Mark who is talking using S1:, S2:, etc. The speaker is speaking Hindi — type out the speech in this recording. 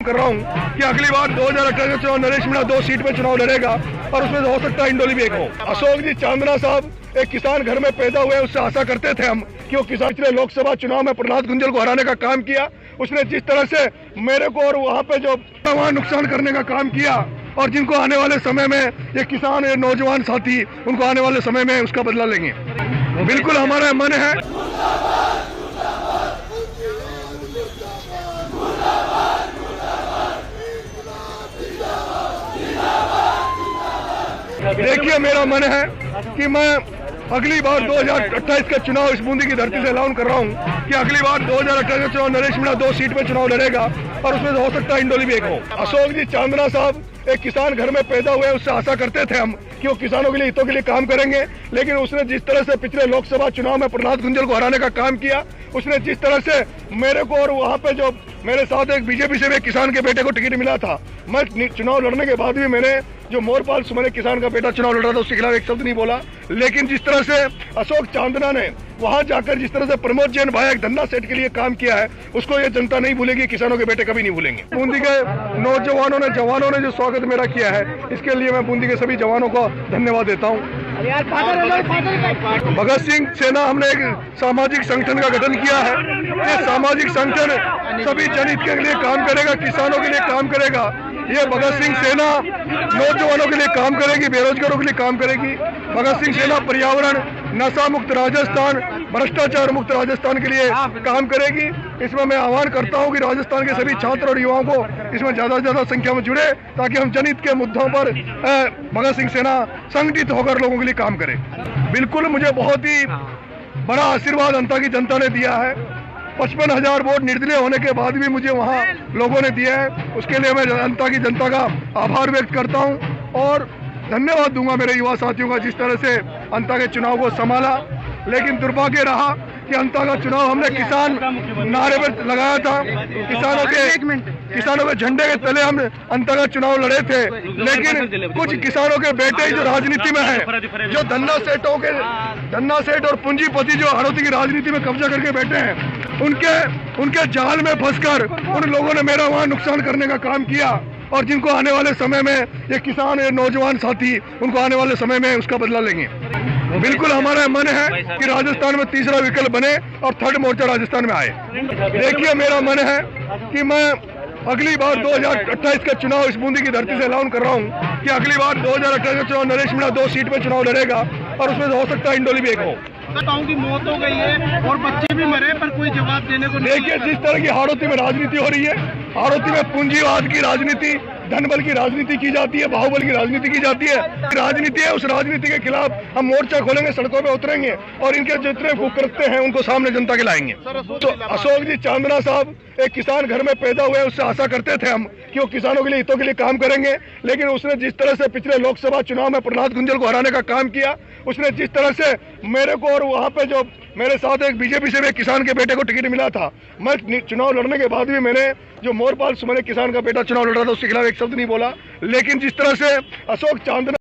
S1: कर रहा हूँ कि अगली बार 2018 चुनाव नरेश मीणा 2 सीट पे चुनाव लड़ेगा और उसमें हो सकता है इंडोली भी एक हो। अशोक जी चांदना साहब एक किसान घर में पैदा हुए, उससे आशा करते थे हम कि वो किसान पिछले लोकसभा चुनाव में प्रहलाद गुंजल को हराने का काम किया। उसने जिस तरह से मेरे को और वहाँ पे जो वहाँ नुकसान करने का काम किया और जिनको आने वाले समय में ये किसान ये नौजवान साथी उनको आने वाले समय में उसका बदला लेंगे। बिल्कुल हमारा मन है। देखिए मेरा मन है कि मैं अगली बार 2028 का चुनाव इस बूंदी की धरती से ऐलान कर रहा हूं कि अगली बार 2018 चुनाव नरेश मीणा 2 सीट पे चुनाव लड़ेगा और उसमें हो सकता है इंडोली भी एक हो। अशोक जी चांदना साहब एक किसान घर में पैदा हुए, उससे आशा करते थे हम कि वो किसानों के लिए हितों के लिए काम करेंगे, लेकिन उसने जिस तरह से पिछले लोकसभा चुनाव में प्रहलाद गुंजल को हराने का काम किया, उसने जिस तरह से मेरे को और वहाँ पे जो मेरे साथ एक बीजेपी से भी किसान के बेटे को टिकट मिला था, मैं चुनाव लड़ने के बाद भी मैंने जो मोरपाल सुमने किसान का बेटा चुनाव लड़ रहा था उसके खिलाफ एक शब्द नहीं बोला। लेकिन जिस तरह से अशोक चांदना ने वहां जाकर जिस तरह से प्रमोद जैन भाई एक धन्ना सेठ के लिए काम किया है, उसको ये जनता नहीं भूलेगी, किसानों के बेटे कभी नहीं भूलेंगे। बूंदी के नौजवानों ने जवानों ने जो स्वागत मेरा किया है, इसके लिए मैं बूंदी के सभी जवानों को धन्यवाद देता हूँ। भगत सिंह सेना हमने एक सामाजिक संगठन का गठन किया है। ये सामाजिक संगठन सभी जनहित के लिए काम करेगा, किसानों के लिए काम करेगा। ये भगत सिंह सेना नौजवानों के लिए काम करेगी, बेरोजगारों के लिए काम करेगी। भगत सिंह सेना पर्यावरण, नशा मुक्त राजस्थान, भ्रष्टाचार मुक्त राजस्थान के लिए काम करेगी। इसमें मैं आह्वान करता हूं कि राजस्थान के सभी छात्र और युवाओं को इसमें ज्यादा से ज्यादा संख्या में जुड़े, ताकि हम जनहित के मुद्दों पर भगत सिंह सेना संगठित होकर लोगों के लिए काम करे। बिल्कुल मुझे बहुत ही बड़ा आशीर्वाद अंता की जनता ने दिया है। 55,000 वोट निर्दलीय होने के बाद भी मुझे वहाँ लोगों ने दिया है, उसके लिए मैं अंता की जनता का आभार व्यक्त करता हूँ और धन्यवाद दूंगा मेरे युवा साथियों का, जिस तरह से अंता के चुनाव को संभाला। लेकिन दुर्भाग्य रहा कि अंता का चुनाव हमने किसान नारे पर लगाया था, किसानों के झंडे के तले हम अंता का चुनाव लड़े थे, लेकिन कुछ किसानों के बेटे जो राजनीति में हैं, जो धन्ना सेठ और पूंजीपति जो हड़ौती की राजनीति में कब्जा करके बैठे हैं, उनके जाल में फंसकर उन लोगों ने मेरा वहां नुकसान करने का काम किया और जिनको आने वाले समय में ये किसान ये नौजवान साथी उनको आने वाले समय में उसका बदला लेंगे। बिल्कुल हमारा मन है कि राजस्थान में तीसरा विकल्प बने और थर्ड मोर्चा राजस्थान में आए। देखिए मेरा मन है कि मैं अगली बार 2028 का चुनाव इस बूंदी की धरती से ऐलान कर रहा हूँ कि अगली बार 2018 चुनाव नरेश मीणा 2 सीट पे चुनाव लड़ेगा और उसमें हो सकता है इंडोली भी एक हो।
S2: बताऊं कि मौत हो गई है और बच्चे भी मरे, पर कोई जवाब देने को नहीं।
S1: देखिए जिस तरह की हाड़ौती में राजनीति हो रही है, हाड़ौती में पूंजीवाद की राजनीति, धनबल की राजनीति की जाती है, बाहुबल की राजनीति की जाती है। राजनीति है, उस राजनीति के खिलाफ हम मोर्चा खोलेंगे, सड़कों पे उतरेंगे और इनके जितने कुकर्ते हैं उनको सामने जनता के लाएंगे। तो अशोक जी चांदना साहब एक किसान घर में पैदा हुए, उससे आशा करते थे हम कि वो किसानों के लिए हितों के लिए काम करेंगे, लेकिन उसने जिस तरह से पिछले लोकसभा चुनाव में प्रहलाद गुंजल को हराने का काम किया, उसने जिस तरह से मेरे को और वहाँ पे जो मेरे साथ एक बीजेपी से भी किसान के बेटे को टिकट मिला था, मैं चुनाव लड़ने के बाद भी मैंने जो मोरपाल सुमने किसान का बेटा चुनाव लड़ रहा था उसके खिलाफ एक शब्द नहीं बोला। लेकिन जिस तरह से अशोक चांदना